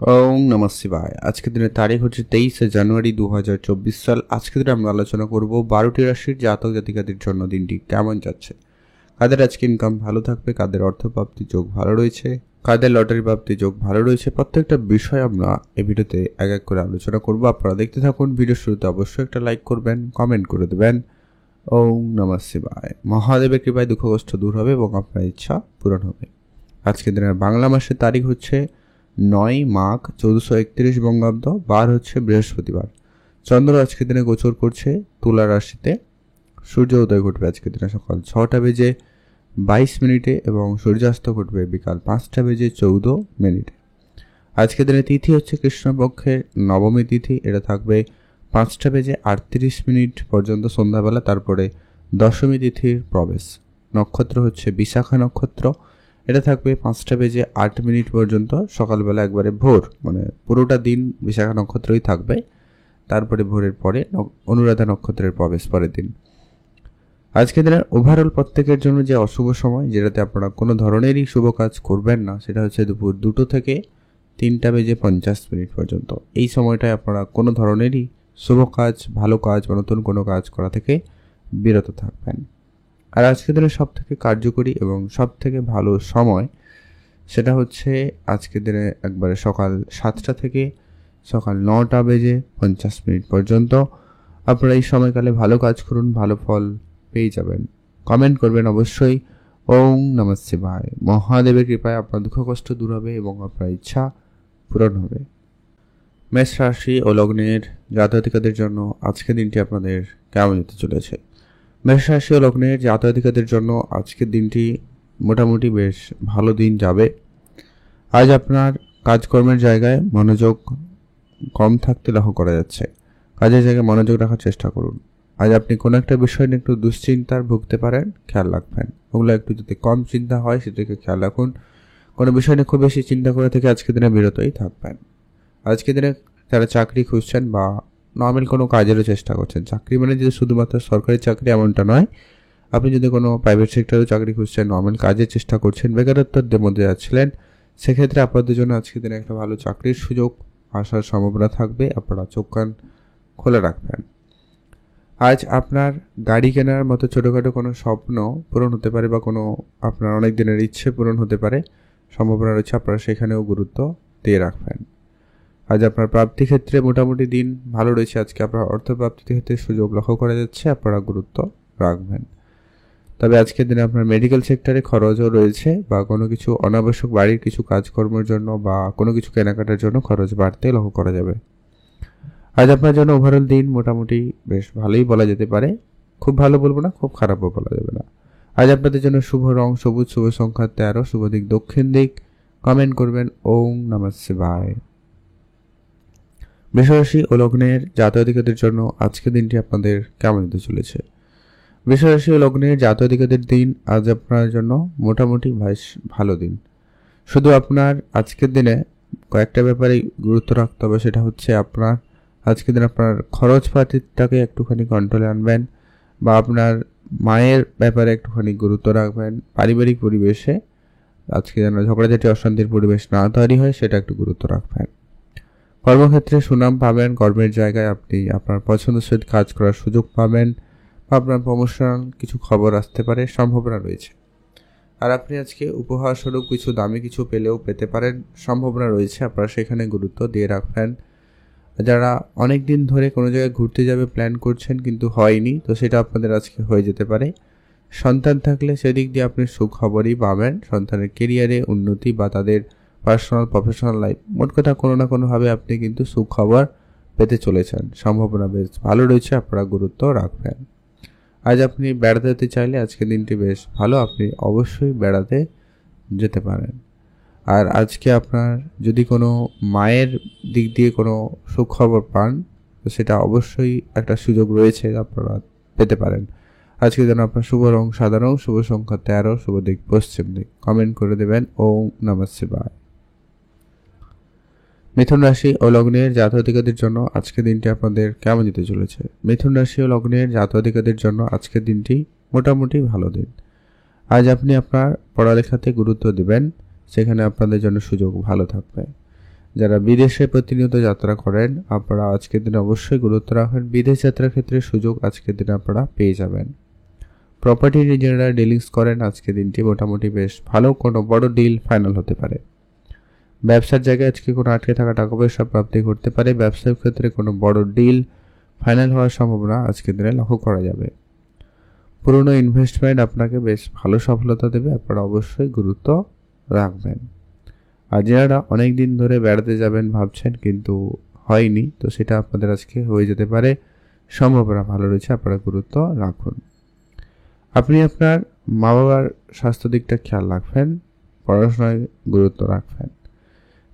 ওং নমঃ শিবায়। আজকের দিনের তারিখ হচ্ছে 23 জানুয়ারি 2024 সাল। আজকের দিনে আমরা আলোচনা করব 12টি রাশির জাতক জাতিকাদের জন্য দিনটি কেমন যাচ্ছে। কাদের আজকে ইনকাম ভালো থাকবে, কাদের অর্থপ্রাপ্তি যোগ ভালো রয়েছে, কাদের লটারি প্রাপ্তি যোগ ভালো রয়েছে, প্রত্যেকটা বিষয় আমরা এই ভিডিওতে এক এক করে আলোচনা করব। আপনারা দেখতে থাকুন। ভিডিও শুরুতে অবশ্যই একটা লাইক করবেন, কমেন্ট করে দেবেন। ওং নমঃ শিবায়। মহাদেবের কৃপায় দুঃখ কষ্ট দূর হবে এবং আপনার ইচ্ছা পূরণ হবে। আজকের দিনের বাংলা মাসের তারিখ হচ্ছে 9 মাঘ 1431 বঙ্গাব্দ, বার হচ্ছে বৃহস্পতিবার। চন্দ্র আজকের দিনে গোচর করছে তুলা রাশিতে। সূর্য উদয় ঘটবে আজকের দিনে সকাল 6টা বেজে 22 মিনিটে এবং সূর্যাস্ত ঘটবে বিকাল 5টা বেজে 14 মিনিটে। আজকের দিনে তিথি হচ্ছে কৃষ্ণপক্ষের নবমী তিথি। এটা থাকবে 5টা বেজে 38 মিনিট পর্যন্ত সন্ধ্যাবেলা, তারপরে দশমী তিথির প্রবেশ। নক্ষত্র হচ্ছে বিশাখা নক্ষত্র। এটা থাকবে 5টা বেজে 8 মিনিট পর্যন্ত সকালবেলা, একবারে ভোর, মানে পুরোটা দিন বিশাখা নক্ষত্রই থাকবে। তারপরে ভোরের পরে অনুরাধা নক্ষত্রের প্রবেশ পরের দিন। আজকের দিনের ওভারঅল প্রত্যেকের জন্য যে অশুভ সময়, যেটাতে আপনারা কোনো ধরনেরই শুভ কাজ করবেন না, সেটা হচ্ছে দুপুর 2টো থেকে 3টা বেজে 50 মিনিট পর্যন্ত। এই সময়টায় আপনারা কোনো ধরনেরই শুভ কাজ, ভালো কাজ বা নতুন কোনো কাজ করা থেকে বিরত থাকবেন। আর আজকের দিনে সব থেকে কার্যকরী এবং সব থেকে ভালো সময় সেটা হচ্ছে আজকের দিনে একবারে সকাল 7টা থেকে সকাল 9টা বেজে 50 মিনিট পর্যন্ত। আপনারা এই সময়কালে ভালো কাজ করুন, ভালো ফল পেয়ে যাবেন। কমেন্ট করবেন অবশ্যই। ওং নমঃ শিবায়। মহাদেবের কৃপায় আপনার দুঃখ কষ্ট দূর হবে এবং আপনার ইচ্ছা পূরণ হবে। মেষ রাশি ও লগ্নের জাতক-জাতিকাদের জন্য আজকের দিনটি আপনাদের কেমন যেতে চলেছে। মেষ রাশি ও লগ্নের জাতক-জাতিকাদের জন্য আজকের দিনটি মোটামুটি বেশ ভালো দিন যাবে। আজ আপনার কাজকর্মের জায়গায় মনোযোগ কম থাকতে লক্ষ্য করা যাচ্ছে। কাজের জায়গায় মনোযোগ রাখার চেষ্টা করুন। আজ আপনি কোনো একটা বিষয় নিয়ে একটু দুশ্চিন্তার ভুগতে পারেন, খেয়াল রাখবেন। ওগুলো একটু যদি কম চিন্তা হয় সেটাকে খেয়াল রাখুন। কোনো বিষয় নিয়ে খুব বেশি চিন্তা করে থেকে আজকের দিনে বিরতই থাকবেন। আজকের দিনে যারা চাকরি খুঁজছেন বা নর্মাল কোনো কাজেরও চেষ্টা করছেন, চাকরি মানে যে শুধুমাত্র সরকারি চাকরি এমনটা নয়, আপনি যদি কোনো প্রাইভেট সেক্টরেও চাকরি খুঁজছেন, নর্মাল কাজের চেষ্টা করছেন, বেকারত্বের মধ্যে যাচ্ছিলেন, সেক্ষেত্রে আপনাদের জন্য আজকের দিনে একটা ভালো চাকরির সুযোগ আসার সম্ভাবনা থাকবে। আপনারা চোখ কান খোলা রাখবেন। আজ আপনার গাড়ি কেনার মতো ছোটোখাটো কোনো স্বপ্ন পূরণ হতে পারে বা কোনো আপনার অনেক দিনের ইচ্ছে পূরণ হতে পারে, সম্ভাবনা রয়েছে। আপনারা সেখানেও গুরুত্ব দিয়ে রাখবেন। আজ আপনার প্রাপ্তি ক্ষেত্রে মোটামুটি দিন ভালো রয়েছে। আজকে আপনার অর্থপ্রাপ্তি ক্ষেত্রে সুযোগ লক্ষ্য করা যাচ্ছে, আপনারা গুরুত্ব রাখবেন। তবে আজকের দিনে আপনার মেডিকেল সেক্টরে খরচও রয়েছে বা কোনো কিছু অনাবশ্যক বাড়ির কিছু কাজকর্মের জন্য বা কোনো কিছু কেনাকাটার জন্য খরচ বাড়তে লক্ষ্য করা যাবে। আজ আপনার জন্য ওভারঅল দিন মোটামুটি বেশ ভালোই বলা যেতে পারে। খুব ভালো বলবো না, খুব খারাপও বলা যাবে না। আজ আপনাদের জন্য শুভ রং সবুজ, শুভ সংখ্যা 13, শুভ দিক দক্ষিণ দিক। কমেন্ট করবেন ওং নমঃ শিবায়। বৃষরাশি ও লগ্নের জাতক-জাতিকাদের জন্য আজকের দিনটি আপনাদের কেমন যেতে চলেছে। বৃষরাশি ও লগ্নের জাতক-জাতিকাদের দিন আজ আপনার জন্য মোটামুটি বেশ ভালো দিন। শুধু আপনার আজকের দিনে কয়েকটা ব্যাপারে গুরুত্ব রাখতে হবে। সেটা হচ্ছে আপনার আজকের দিন আপনার খরচপাতিটাকে একটুখানি কন্ট্রোলে আনবেন বা আপনার মায়ের ব্যাপারে একটুখানি গুরুত্ব রাখবেন। পারিবারিক পরিবেশে আজকে যেন ঝগড়াঝাটি অশান্তির পরিবেশ না তৈরি হয়, সেটা একটু গুরুত্ব রাখবেন। কর্মক্ষেত্রে সুনাম পাবেন। কর্মের জায়গায় আপনি আপনার পছন্দের সহিত কাজ করার সুযোগ পাবেন বা আপনার প্রমোশনাল কিছু খবর আসতে পারে, সম্ভাবনা রয়েছে। আর আপনি আজকে উপহার স্বরূপ কিছু দামি কিছু পেতে পারেন, সম্ভাবনা রয়েছে। আপনারা সেখানে গুরুত্ব দিয়ে রাখবেন। যারা অনেক দিন ধরে কোনো জায়গায় ঘুরতে যাবে প্ল্যান করছেন কিন্তু হয়নি, তো সেটা আপনাদের আজকে হয়ে যেতে পারে। সন্তান থাকলে সেদিক দিয়ে আপনি সুখবরই পাবেন। সন্তানের কেরিয়ারে উন্নতি বা তাদের পার্সোনাল প্রফেশনাল লাইফ, মোট কথা কোনো না কোনোভাবে আপনি কিন্তু সুখবর পেতে চলেছেন। সম্ভাবনা বেশ ভালো রয়েছে, আপনারা গুরুত্ব রাখবেন। আজ আপনি বেড়াতে যেতে চাইলে আজকের দিনটি বেশ ভালো, আপনি অবশ্যই বেড়াতে যেতে পারেন। আর আজকে আপনার যদি কোনো মায়ের দিক দিয়ে কোনো সুখবর পান, তো সেটা অবশ্যই একটা সুযোগ রয়েছে, আপনারা পেতে পারেন। আজকে যেন আপনার শুভ রং সাদা রং, শুভ সংখ্যা 13, শুভ দিক পশ্চিম দিক। কমেন্ট করে দেবেন ওং নমঃ শিবায়। মিথুন রাশি ও লগ্নের জাতক-জাতিকাদের জন্য আজকের দিনটি আপনাদের কেমন যেতে চলেছে। মিথুন রাশি ও লগ্নের জাতক-জাতিকাদের জন্য আজকের দিনটি মোটামুটি ভালো দিন। আজ আপনি আপনার পড়ালেখাতে গুরুত্ব দেবেন, সেখানে আপনাদের জন্য সুযোগ ভালো থাকবে। যারা বিদেশে প্রতিনিয়ত যাত্রা করেন আপনারা আজকের দিনে অবশ্যই গুরুত্ব রাখবেন। বিদেশ যাত্রার ক্ষেত্রে সুযোগ আজকের দিনে আপনারা পেয়ে যাবেন। প্রপার্টি নিয়ে যারা ডিলিংস করেন আজকের দিনটি মোটামুটি বেশ ভালো, কোনো বড় ডিল ফাইনাল হতে পারে। ব্যবসার জায়গায় আজকে কোনো আটকে থাকা টাকা পয়সা প্রাপ্তি করতে পারে। ব্যবসার ক্ষেত্রে কোনো বড় ডিল ফাইনাল হওয়ার সম্ভাবনা আজকের দিনে লক্ষ্য করা যাবে। পুরনো ইনভেস্টমেন্ট আপনাকে বেশ ভালো সফলতা দেবে, আপনারা অবশ্যই গুরুত্ব রাখবেন। আর যারা অনেক দিন ধরে বেড়াতে যাবেন ভাবছেন কিন্তু হয়নি, তো সেটা আপনাদের আজকে হয়ে যেতে পারে, সম্ভাবনা ভালো রয়েছে, আপনারা গুরুত্ব রাখুন। আপনি আপনার মা বাবার স্বাস্থ্য দিকটা খেয়াল রাখবেন, পড়াশোনায় গুরুত্ব রাখবেন।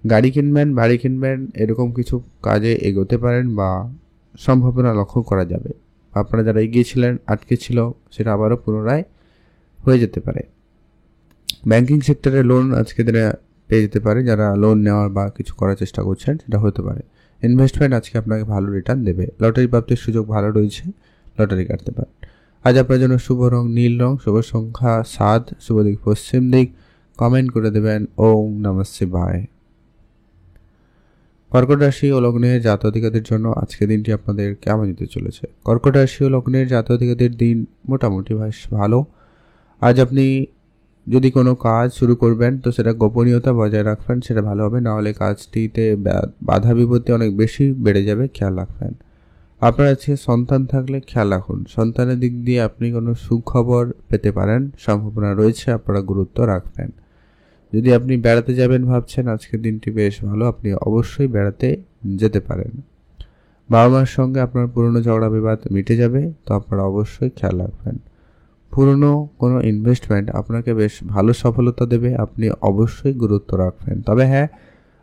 গাড়ি কিনবেন, বাড়ি কিনবেন, এরকম কিছু কাজে এগোতে পারেন বা সম্ভাবনা লক্ষ্য করা যাবে। আপনারা যারা এগিয়েছিলেন, আটকে ছিল, সেটা আবারও পুনরায় হয়ে যেতে পারে। ব্যাংকিং সেক্টরে লোন আজকে দিনে পেয়ে যেতে পারে। যারা লোন নেওয়ার বা কিছু করার চেষ্টা করছেন সেটা হতে পারে। ইনভেস্টমেন্ট আজকে আপনাকে ভালো রিটার্ন দেবে। লটারি প্রাপ্তির সুযোগ ভালো রয়েছে, লটারি কাটতে পারেন। আজ আপনার জন্য শুভ রং নীল রং, শুভ সংখ্যা 7, শুভ দিক পশ্চিম দিক। কমেন্ট করে দেবেন ওম নমঃ শিবায়। কর্কট রাশি ও লগ্নের জাতক-জাতিকাদের জন্য আজকে দিনটি আপনাদের কেমন যেতে চলেছে? কর্কট রাশি ও লগ্নের জাতক-জাতিকাদের দিন মোটামুটি বেশ ভালো। আজ আপনি যদি কোনো কাজ শুরু করবেন তো সেটা গোপনীয়তা বজায় রাখবেন, সেটা ভালো হবে। নাহলে কাজটিতে বাধা বিপত্তি অনেক বেশি বেড়ে যাবে, খেয়াল রাখবেন। আপনার আজকে সন্তান থাকলে খেয়াল রাখুন, সন্তানের দিক দিয়ে আপনি কোনো সুখবর পেতে পারেন, সম্ভাবনা রয়েছে, আপনারা গুরুত্ব রাখবেন। যদি আপনি বেড়াতে যাবেন ভাবছেন আজকের দিনটি বেশ ভালো, আপনি অবশ্যই বেড়াতে যেতে পারেন। বাবা মার সঙ্গে আপনার পুরনো ঝগড়া বিবাদ মিটে যাবে, তো আপনারা অবশ্যই খেয়াল রাখবেন। পুরনো কোনো ইনভেস্টমেন্ট আপনাকে বেশ ভালো সফলতা দেবে, আপনি অবশ্যই গুরুত্ব রাখবেন। তবে হ্যাঁ,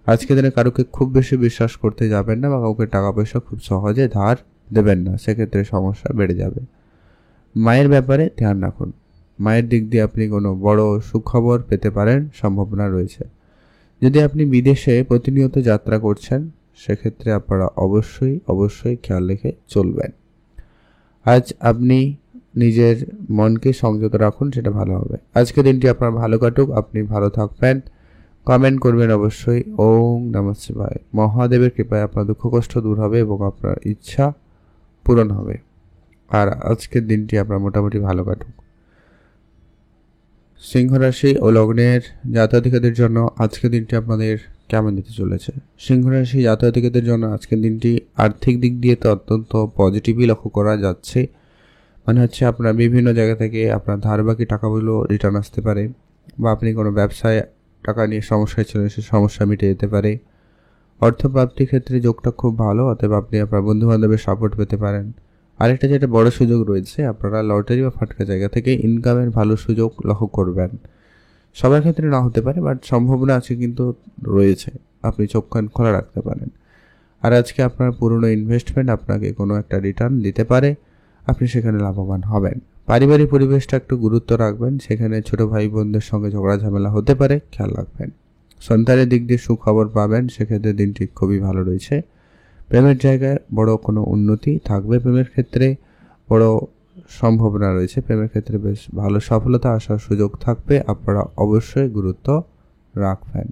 আজকের দিনে কারোকে খুব বেশি বিশ্বাস করতে যাবেন না বা কাউকে টাকা পয়সা খুব সহজে ধার দেবেন না, সেক্ষেত্রে সমস্যা বেড়ে যাবে। মায়ের ব্যাপারে ধ্যান রাখুন, মায়ের দিক দিয়ে আপনি কোনো বড় সুখবর পেতে পারেন, সম্ভাবনা রয়েছে। যদি আপনি বিদেশে প্রতিনিয়ত যাত্রা করছেন সেক্ষেত্রে আপনারা অবশ্যই খেয়াল রেখে চলবেন। আজ আপনি নিজের মনকে সংযত রাখুন, সেটা ভালো হবে। আজকে দিনটি আপনার ভালো কাটুক, আপনি ভালো থাকবেন। কমেন্ট করবেন অবশ্যই ওম নমঃ শিবায়। মহাদেবের কৃপায় আপনার দুঃখ কষ্ট দূর হবে এবং আপনার ইচ্ছা পূরণ হবে। আর আজকের দিনটি আপনার মোটামুটি ভালো কাটুক। সিংহ রাশি ও লগ্নের জাতক-জাতিকাদের জন্য আজকের দিনটি আপনাদের কেমন যেতে চলেছে? সিংহ রাশি জাতক-জাতিকাদের জন্য আজকের দিনটি আর্থিক দিক দিয়ে তো অত্যন্ত পজিটিভই লক্ষ্য করা যাচ্ছে। মানে হচ্ছে আপনার বিভিন্ন জায়গা থেকে আপনার ধার বাকি টাকাগুলো রিটার্ন আসতে পারে, বা আপনি কোনো ব্যবসায় টাকা নিয়ে সমস্যায় ছিলেন, সে সমস্যা মিটে যেতে পারে। অর্থপ্রাপ্তির ক্ষেত্রে যোগটা খুব ভালো, অতএব আপনি আপনার বন্ধুবান্ধবের সাপোর্ট পেতে পারেন। আরেকটা যেটা বড় সুযোগ রয়েছে, আপনারা লটারি বা ফাটকা জায়গা থেকে ইনকামের ভালো সুযোগ লক্ষ্য করবেন। সবার ক্ষেত্রে না হতে পারে, বাট সম্ভাবনা আছে কিন্তু রয়েছে, আপনি চোখ কান খোলা রাখতে পারেন। আর আজকে আপনার পুরনো ইনভেস্টমেন্ট আপনাকে কোনো একটা রিটার্ন দিতে পারে, আপনি সেখানে লাভবান হবেন। পারিবারিক পরিবেশটা একটু গুরুত্ব রাখবেন, সেখানে ছোট ভাই বোনদের সঙ্গে ঝগড়া ঝামেলা হতে পারে, খেয়াল রাখবেন। সন্তানের দিক দিয়ে সুখবর পাবেন, সেক্ষেত্রে দিনটি খুবই ভালো রয়েছে। প্রেমের জায়গায় বড় কোনো উন্নতি থাকবে, প্রেমের ক্ষেত্রে বড় সম্ভাবনা রয়েছে, প্রেমের ক্ষেত্রে বেশ ভালো সফলতা আসার সুযোগ থাকবে, আপনারা অবশ্যই গুরুত্ব রাখবেন।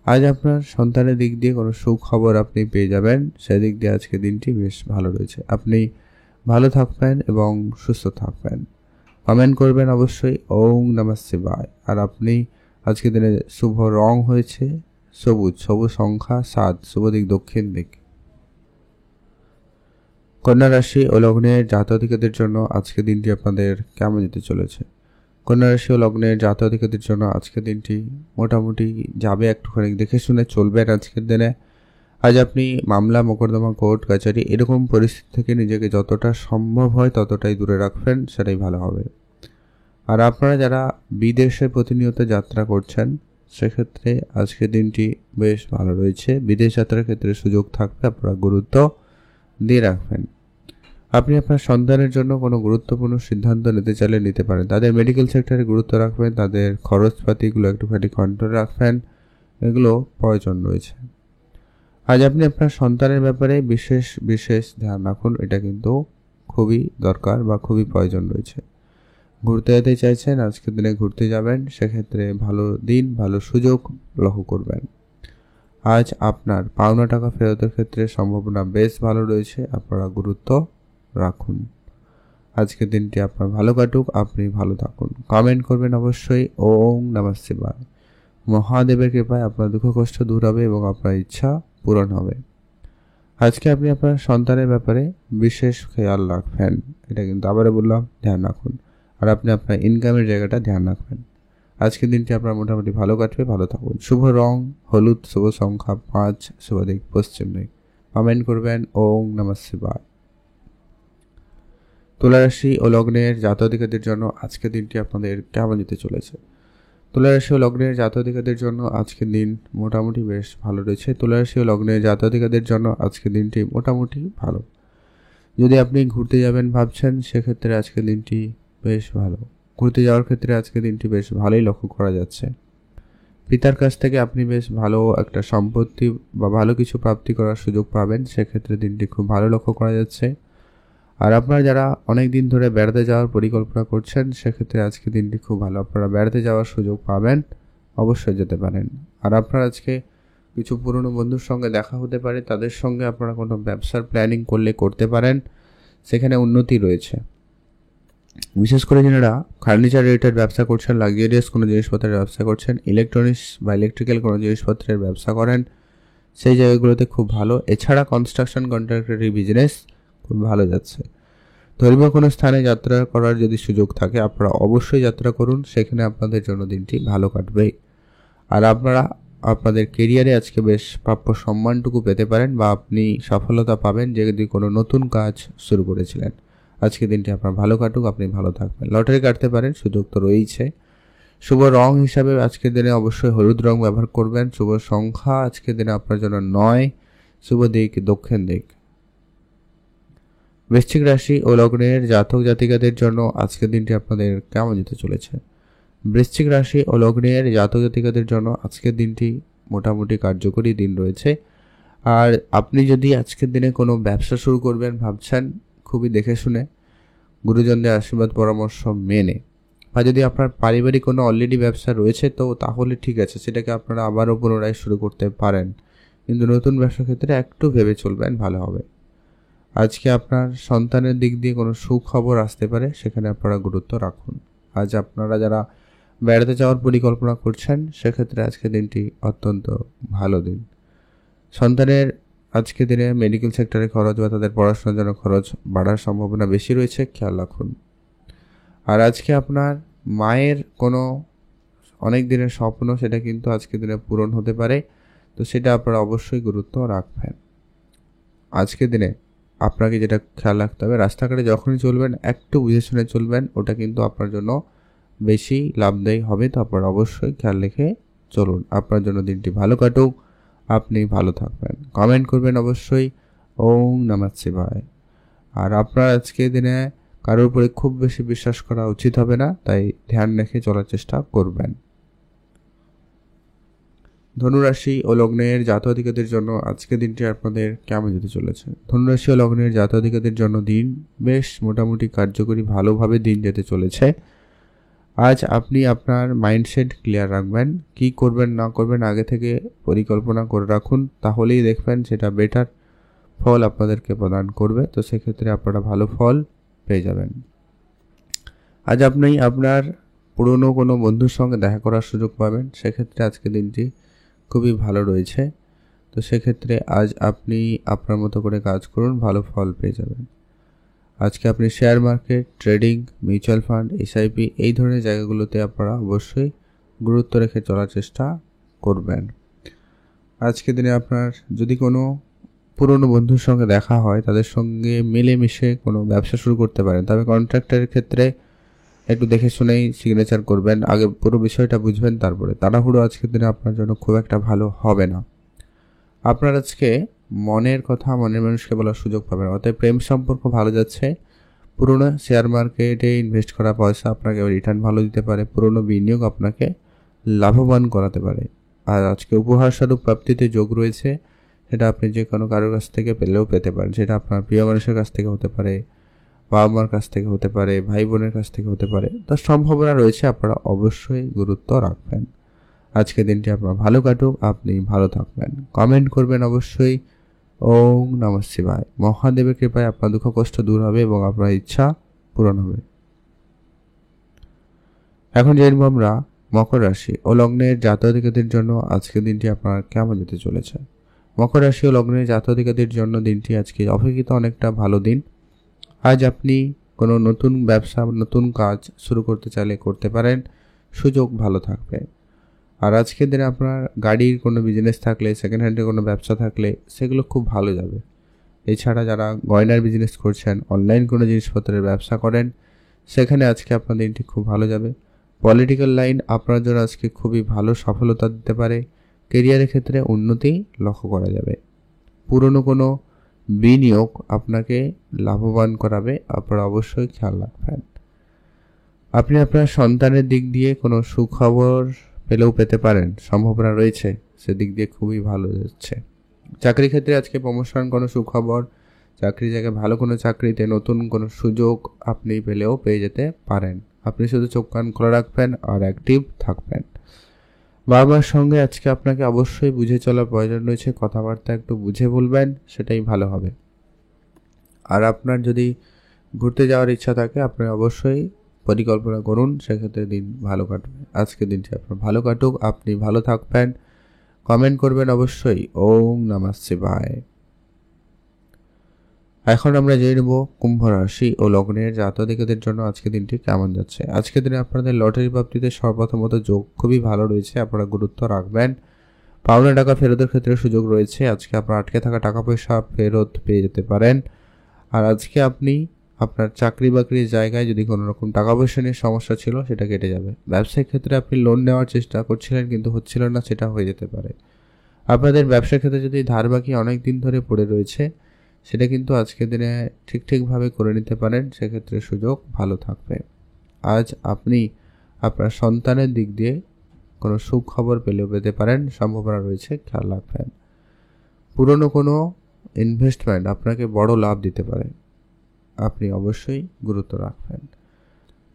আজ আপনার সন্তানের দিক দিয়ে কোনো সুখবর আপনি পেয়ে যাবেন, সেদিক দিয়ে আজকে দিনটি বেশ ভালো রয়েছে। আপনি ভালো থাকবেন এবং সুস্থ থাকবেন। কমেন্ট করবেন অবশ্যই ওম নমঃ শিবায়। আর আপনি আজকে দিনে শুভ রং হয়েছে সবুজ, শুভ সংখ্যা 7, শুভ দিক দক্ষিণ দিক। কন্যা রাশি ও লগ্নের জাতক-জাতিকাদের জন্য আজকে দিনটি আপনাদের কেমন যেতে চলেছে? কন্যা রাশি ও লগ্নের জাতক-জাতিকাদের জন্য আজকে দিনটি মোটামুটি যাবে, একটুখানি দেখে শুনে চলবেন আজকের দিনে। আজ আপনি মামলা মোকদ্দমা কোর্ট কাছারি এরকম পরিস্থিতি থেকে নিজেকে যতটা সম্ভব হয় ততটাই দূরে রাখবেন, সেটাই ভালো হবে। আর আপনারা যারা বিদেশে প্রতিনিয়ত যাত্রা করছেন সেক্ষেত্রে আজকের দিনটি বেশ ভালো রয়েছে। বিদেশ যাত্রার ক্ষেত্রে সুযোগ থাকবে, আপনারা গুরুত্ব দিয়ে রাখবেন। আপনি আপনার সন্তানের জন্য কোনো গুরুত্বপূর্ণ সিদ্ধান্ত নিতে চাইলে নিতে পারেন। তাদের মেডিকেল সেক্টরে গুরুত্ব রাখবেন, তাদের খরচপাতিগুলো একটুখানি কন্ট্রোল রাখবেন, এগুলো প্রয়োজন রয়েছে। আজ আপনি আপনার সন্তানের ব্যাপারে বিশেষ ধ্যান রাখুন, এটা কিন্তু খুবই দরকার বা খুবই প্রয়োজন রয়েছে। ঘুরতে যেতে চাইছেন, আজকের দিনে ঘুরতে যাবেন, সেক্ষেত্রে ভালো দিন, ভালো সুযোগ লক্ষ্য করবেন। আজ আপনার পাওনা টাকা ফেরতের ক্ষেত্রে সম্ভাবনা বেশ ভালো রয়েছে, আপনারা গুরুত্ব রাখুন। আজকের দিনটি আপনার ভালো কাটুক, আপনি ভালো থাকুন। কমেন্ট করবেন অবশ্যই। ওম নমঃ শিবায়। মহাদেবের কৃপায় আপনার দুঃখ কষ্ট দূর হবে এবং আপনার ইচ্ছা পূরণ হবে। আজকে আপনি আপনার সন্তানের ব্যাপারে বিশেষ খেয়াল রাখবেন, এটা কিন্তু আবারও বললাম, ধ্যান রাখুন। আর আপনি আপনার ইনকামের জায়গাটা ধ্যান রাখবেন। আজকের দিনটি আপনার মোটামুটি ভালো কাটবে, ভালো থাকুন। শুভ রং হলুদ, শুভ সংখ্যা 5, শুভ দিক পশ্চিম দিক। কমেন্ট করবেন ওম নমঃ শিবায়। তুলা রাশি ও লগ্নের জাতক-জাতিকাদের জন্য আজকের দিনটি আপনাদের কেমন যেতে চলেছে? তুলা রাশি ও লগ্নের জাতক-জাতিকাদের জন্য আজকের দিন মোটামুটি বেশ ভালো রয়েছে। তুলা রাশি ও লগ্নের জাতক-জাতিকাদের জন্য আজকের দিনটি মোটামুটি ভালো। যদি আপনি ঘুরতে যাবেন ভাবছেন, সেক্ষেত্রে আজকের দিনটি বেশ ভালো। ঘুরতে যাওয়ার ক্ষেত্রে আজকের দিনটি বেশ ভালোই লক্ষ্য করা যাচ্ছে। পিতার কাছ থেকে আপনি বেশ ভালো একটা সম্পত্তি বা ভালো কিছু প্রাপ্তি করার সুযোগ পাবেন, সেক্ষেত্রে দিনটি খুব ভালো লক্ষ্য করা যাচ্ছে। আর আপনারা যারা অনেক দিন ধরে বেড়াতে যাওয়ার পরিকল্পনা করছেন, সেক্ষেত্রে আজকে দিনটি খুব ভালো, আপনারা বেড়াতে যাওয়ার সুযোগ পাবেন, অবশ্যই যেতে পারেন। আর আপনারা আজকে কিছু পুরনো বন্ধুর সঙ্গে দেখা হতে পারে, তাদের সঙ্গে আপনারা কোনো ব্যবসার প্ল্যানিং করতে পারেন, সেখানে উন্নতি রয়েছে। বিশেষ করে যারা ফার্নিচার রিলেটেড ব্যবসা করছেন, লাক্সারিয়াস কোনো জিনিসপত্রের ব্যবসা করছেন, ইলেকট্রনিক্স বা ইলেকট্রিক্যাল কোনো জিনিসপত্রের ব্যবসা করেন, সেই জায়গাগুলোতে খুব ভালো। এছাড়া কনস্ট্রাকশন কন্ট্রাক্টরি বিজনেস খুব ভালো যাচ্ছে। ধর্মীয় কোনো স্থানে যাত্রা করার যদি সুযোগ থাকে, আপনারা অবশ্যই যাত্রা করুন, সেখানে আপনাদের জন্য দিনটি ভালো কাটবে। আর আপনারা আপনাদের কেরিয়ারে আজকে বেশ প্রাপ্য সম্মানটুকু পেতে পারেন, বা আপনি সফলতা পাবেন যদি কোনো নতুন কাজ শুরু করেছিলেন। আজকে দিনটি আপনার ভালো কাটুক, আপনি ভালো থাকবেন। লটারি কাটতে পারেন, সুযোগ তো রয়েছে। শুভ রং হিসাবে আজকের দিনে অবশ্যই হলুদ রং ব্যবহার করবেন। শুভ সংখ্যা আজকের দিনে আপনার জন্য 9, শুভ দিক দক্ষিণ দিক। বৃশ্চিক রাশি ও লগ্নের জাতক জাতিকাদের জন্য আজকের দিনটি আপনাদের কেমন যেতে চলেছে? বৃশ্চিক রাশি ও লগ্নের জাতক জাতিকাদের জন্য আজকের দিনটি মোটামুটি কার্যকরী দিন রয়েছে। আর আপনি যদি আজকের দিনে কোনো ব্যবসা শুরু করবেন ভাবছেন, খুবই দেখে শুনে, গুরুজনদের আশীর্বাদ পরামর্শ মেনে, বা যদি আপনার পারিবারিক কোনো অলরেডি ব্যবসা রয়েছে, তো তাহলে ঠিক আছে, সেটাকে আপনারা আবারও পুনরায় শুরু করতে পারেন। কিন্তু নতুন ব্যবসার ক্ষেত্রে একটু ভেবে চলবেন, ভালো হবে। আজকে আপনার সন্তানের দিক দিয়ে কোনো সুখবর আসতে পারে, সেখানে আপনারা গুরুত্ব রাখুন। আজ আপনারা যারা বেড়াতে যাওয়ার পরিকল্পনা করছেন, সেক্ষেত্রে আজকের দিনটি অত্যন্ত ভালো দিন। সন্তানের আজকে দিনে মেডিকেল সেক্টরে খরচ বা তাদের পড়াশোনার জন্য খরচ বাড়ার সম্ভাবনা বেশি রয়েছে, খেয়াল রাখুন। আর আজকে আপনার মায়ের কোনো অনেক দিনের স্বপ্ন, সেটা কিন্তু আজকে দিনে পূরণ হতে পারে, তো সেটা আপনারা অবশ্যই গুরুত্ব রাখবেন। আজকে দিনে আপনাকে যেটা খেয়াল রাখতে হবে, রাস্তাঘাটে যখনই চলবেন একটু বুঝে শুনে চলবেন, ওটা কিন্তু আপনার জন্য বেশি লাভদায়ী হবে। তো আপনারা অবশ্যই খেয়াল রেখে চলুন। আপনার জন্য দিনটি ভালো কাটুক, আপনি ভালো থাকবেন। কমেন্ট করবেন অবশ্যই ওম নমঃ শিবায়। আর আপনার আজকে দিনে কারোর উপরে খুব বেশি বিশ্বাস করা উচিত হবে না, তাই ধ্যান রেখে চলার চেষ্টা করবেন। ধনুরাশি ও লগ্নের জাতক-জাতিকাদের জন্য আজকের দিনটি আপনাদের কেমন যেতে চলেছে? ধনুরাশি ও লগ্নের জাতক-জাতিকাদের জন্য দিন বেশ মোটামুটি কার্যকরী, ভালোভাবে দিন যেতে চলেছে। আজ আপনি আপনার মাইন্ডসেট ক্লিয়ার রাখবেন, কি করবেন না করবেন আগে থেকে পরিকল্পনা করে রাখুন, তাহলেই দেখবেন সেটা বেটার ফল আপনাদেরকে প্রদান করবে। তো সেক্ষেত্রে আপনারা ভালো ফল পেয়ে যাবেন। আজ আপনি আপনার পুরনো কোনো বন্ধুর সঙ্গে দেখা করার সুযোগ পাবেন, সেক্ষেত্রে আজকে দিনটি খুবই ভালো রয়েছে। তো সেক্ষেত্রে আজ আপনি আপনার মতো করে কাজ করুন, ভালো ফল পেয়ে যাবেন। আজকে আপনি share market, trading, mutual fund, SIP এই ধরনের জায়গাগুলোতে আপনারা অবশ্যই গুরুত্ব রেখে চলার চেষ্টা করবেন। আজকে দিনে আপনার যদি কোনো পুরনো বন্ধুর সঙ্গে দেখা হয়, তাদের সঙ্গে মিলেমিশে কোনো ব্যবসা শুরু করতে পারেন। তবে কন্ট্রাক্টরের ক্ষেত্রে একটু দেখে শুনেই সিগনেচার করবেন, আগে পুরো বিষয়টা বুঝবেন, তারপরে। তাড়াহুড়ো আজকের দিনে আপনার জন্য খুব একটা ভালো হবে না। আপনার আজকে মনের কথা মনের মানুষকে বলার সুযোগ পাবেন, অতএব প্রেম সম্পর্ক ভালো যাচ্ছে। পুরনো শেয়ার মার্কেটে ইনভেস্ট করা পয়সা আপনাকে রিটার্ন ভালো দিতে পারে, পুরনো বিনিয়োগ আপনাকে লাভবান করাতে পারে। আর আজকে উপহার স্বরূপ প্রাপ্তিতে যোগ রয়েছে, সেটা আপনি যে কোনো কারোর কাছ থেকে পেলেও পেতে পারেন। সেটা আপনার প্রিয় মানুষের কাছ থেকে হতে পারে, বাবা মার কাছ থেকে হতে পারে, ভাই বোনের কাছ থেকে হতে পারে। তার সম্ভাবনা রয়েছে, আপনারা অবশ্যই গুরুত্ব রাখবেন। আজকের দিনটি আপনার ভালো কাটুক, আপনি ভালো থাকবেন। কমেন্ট করবেন অবশ্যই। ওম নমঃ শিবায়। মহাদেবের কৃপায় আপনার দুঃখ কষ্ট দূর হবে এবং আপনার ইচ্ছা পূরণ হবে। এখন জানব আমরা মকর রাশি ও লগ্নের জাতক-জাতিকাদের জন্য আজকের দিনটি আপনার কেমন যেতে চলেছে। মকর রাশি ও লগ্নের জাতক-জাতিকাদের জন্য দিনটি আজকে অপেক্ষিত অনেকটা ভালো দিন। আজ আপনি কোনো নতুন ব্যবসা, নতুন কাজ শুরু করতে চাইলে করতে পারেন, সুযোগ ভালো থাকবে। আর আজকের দিনে আপনার গাড়ির কোনো বিজনেস থাকলে, সেকেন্ড হ্যান্ডের কোনো ব্যবসা থাকলে সেগুলো খুব ভালো যাবে। এছাড়া যারা গয়নার বিজনেস করছেন, অনলাইন কোনো জিনিসপত্রের ব্যবসা করেন, সেখানে আজকে আপনার দিনটি খুব ভালো যাবে। পলিটিক্যাল লাইন আপনার জন্য আজকে খুবই ভালো সফলতা দিতে পারে। কেরিয়ারের ক্ষেত্রে উন্নতি লক্ষ্য করা যাবে। পুরনো কোনো বিনিয়োগ আপনাকে লাভবান করাবে, আপনারা অবশ্যই খেয়াল রাখবেন। আপনি আপনার সন্তানের দিক দিয়ে কোনো সুখবর পেলেও পেতে পারেন, সম্ভাবনা রয়েছে, সেদিক দিয়ে খুবই ভালো যাচ্ছে। চাকরি ক্ষেত্রে আজকে প্রমোশন, কোনো সুখবর, চাকরি জায়গায় ভালো কোনো চাকরিতে নতুন কোনো সুযোগ আপনি পেলেও পেয়ে যেতে পারেন। আপনি শুধু চোখ কান খোলা রাখবেন আর অ্যাক্টিভ থাকবেন। বাবার সঙ্গে আজকে আপনাকে অবশ্যই বুঝে চলার প্রয়োজন রয়েছে, কথাবার্তা একটু বুঝে বলবেন, সেটাই ভালো হবে। আর আপনার যদি ঘুরতে যাওয়ার ইচ্ছা থাকে আপনি অবশ্যই পরিকল্পনা করুন, সেক্ষেত্রে দিন ভালো কাটবে। আজকের দিনটি আপনার ভালো কাটুক, আপনি ভালো থাকবেন। কমেন্ট করবেন অবশ্যই। ওম নমঃ শিবায়। এখন আমরা জেনে নেব কুম্ভ রাশি ও লগ্নের জাতক-জাতিকাদের জন্য আজকের দিনটি কেমন যাচ্ছে। আজকের দিনে আপনাদের লটারি প্রাপ্তিতে সর্বপ্রথমত যোগ খুবই ভালো রয়েছে, আপনারা গুরুত্ব রাখবেন। পাওনা টাকা ফেরতের ক্ষেত্রে সুযোগ রয়েছে। আজকে আপনার আটকে থাকা টাকা পয়সা ফেরত পেয়ে যেতে পারেন। আর আজকে আপনি আপনার চাকরি বাকরির জায়গায় যদি কোনো রকম টাকা পয়সা নিয়ে সমস্যা ছিল, সেটা কেটে যাবে। ব্যবসায়িক ক্ষেত্রে আপনি লোন নেওয়ার চেষ্টা করছিলেন কিন্তু হচ্ছিল না, সেটা হয়ে যেতে পারে। আপনাদের ব্যবসার ক্ষেত্রে যদি ধার বাকি অনেক দিন ধরে পড়ে রয়েছে, সেটা কিন্তু আজকের দিনে ঠিকভাবে করে নিতে পারেন, সেক্ষেত্রে সুযোগ ভালো থাকবে। আজ আপনি আপনার সন্তানের দিক দিয়ে কোনো সুখবর পেলেও পেতে পারেন, সম্ভাবনা রয়েছে, খেয়াল রাখবেন। পুরনো কোনো ইনভেস্টমেন্ট আপনাকে বড় লাভ দিতে পারে, আপনি অবশ্যই গুরুত্ব রাখবেন।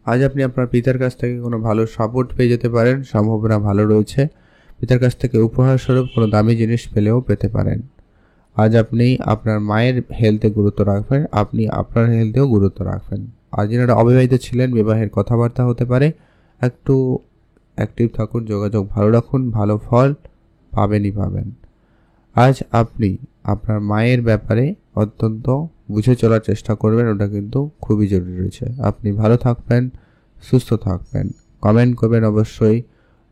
আজ আপনি আপনার পিতার কাছ থেকে কোনো ভালো সাপোর্ট পেয়ে যেতে পারেন, সম্ভাবনা ভালো রয়েছে। পিতার কাছ থেকে উপহার স্বরূপ কোনো দামি জিনিস পেলেও পেতে পারেন। আজ আপনি আপনার মায়ের হেলথে গুরুত্ব রাখবেন, আপনি আপনার হেলথেও গুরুত্ব রাখবেন। আজ যারা অবিবাহিত ছিলেন, বিবাহের কথাবার্তা হতে পারে, একটু অ্যাক্টিভ থাকুন, যোগাযোগ ভালো রাখুন, ভালো ফল পাবেন। আজ আপনি আপনার মায়ের ব্যাপারে অত্যন্ত বুঝে চলার চেষ্টা করবেন, ওটা কিন্তু খুবই জরুরি রয়েছে। আপনি ভালো থাকবেন, সুস্থ থাকবেন। কমেন্ট করবেন অবশ্যই।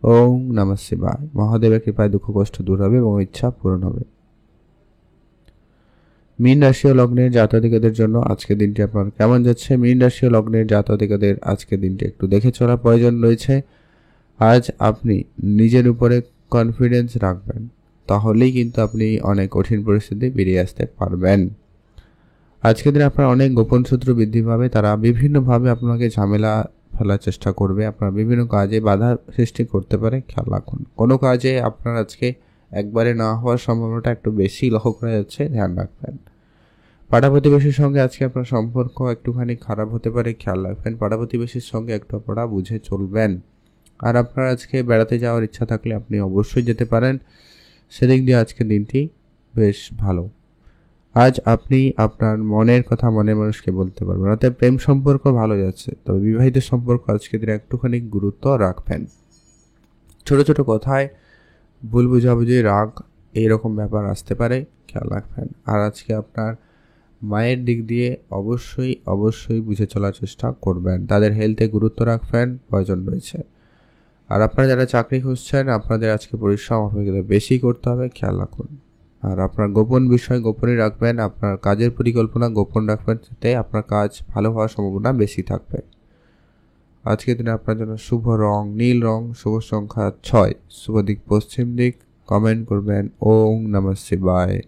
ওম নমঃ শিবায়। মহাদেবের কৃপায় দুঃখ কষ্ট দূর হবে এবং ইচ্ছা পূরণ হবে। মীন রাশি ও লগ্নের জাতক-জাতিকাদের জন্য আজকের দিনটি আপনার কেমন যাচ্ছে। মীন রাশি ও লগ্নের জাতক-জাতিকাদের আজকের দিনটি একটু দেখে চলা প্রয়োজন রয়েছে। আজ আপনি নিজের উপরে কনফিডেন্স রাখবেন, তাহলেই কিন্তু আপনি অনেক কঠিন পরিস্থিতি বেরিয়ে আসতে পারবেন। আজকের দিনে আপনার অনেক গোপন শত্রু বৃদ্ধি পাবে, তারা বিভিন্নভাবে আপনাকে ঝামেলা ফেলার চেষ্টা করবে, আপনার বিভিন্ন কাজে বাধা সৃষ্টি করতে পারে, খেয়াল রাখুন। কোনো কাজে আপনার আজকে একবারে না হওয়ার সম্ভাবনাটা একটু বেশি লক্ষ্য করা যাচ্ছে, ধ্যান রাখবেন। পাড়া প্রতিবেশীর সঙ্গে আজকে আপনার সম্পর্ক একটুখানি খারাপ হতে পারে, খেয়াল রাখবেন। পাড়া প্রতিবেশীর সঙ্গে একটু আপনারা বুঝে চলবেন। আর আপনার আজকে বেড়াতে যাওয়ার ইচ্ছা থাকলে আপনি অবশ্যই যেতে পারেন, সেদিক দিয়ে আজকের দিনটি বেশ ভালো। আজ আপনি আপনার মনের কথা মনের মানুষকে বলতে পারবেন, অর্থাৎ প্রেম সম্পর্ক ভালো যাচ্ছে, তবে বিবাহিত সম্পর্ক আজকের দিনে একটুখানি গুরুত্ব রাখবেন। ছোট ছোট কথায় ভুল বুঝাবুঝি, রাগ, এইরকম ব্যাপার আসতে পারে, খেয়াল রাখবেন। আর আজকে আপনার মায়ের দিক দিয়ে অবশ্যই বুঝে চলার চেষ্টা করবেন, তাদের হেলথে গুরুত্ব রাখবেন, প্রয়োজন রয়েছে। আর আপনারা যারা চাকরি খুঁজছেন, আপনাদের আজকে পরিশ্রম অপেক্ষা বেশি করতে হবে, খেয়াল রাখুন। আর আপনার গোপন বিষয় গোপনই রাখবেন, আপনার কাজের পরিকল্পনা গোপন রাখবেন, যাতে আপনার কাজ ভালো হওয়ার সম্ভাবনা বেশি থাকবে। আজকের দিনে আপনার জন্য শুভ রং নীল রং, শুভ সংখ্যা 6, শুভ দিক পশ্চিম দিক। কমেন্ট করবেন। ওম নমঃ শিবায়।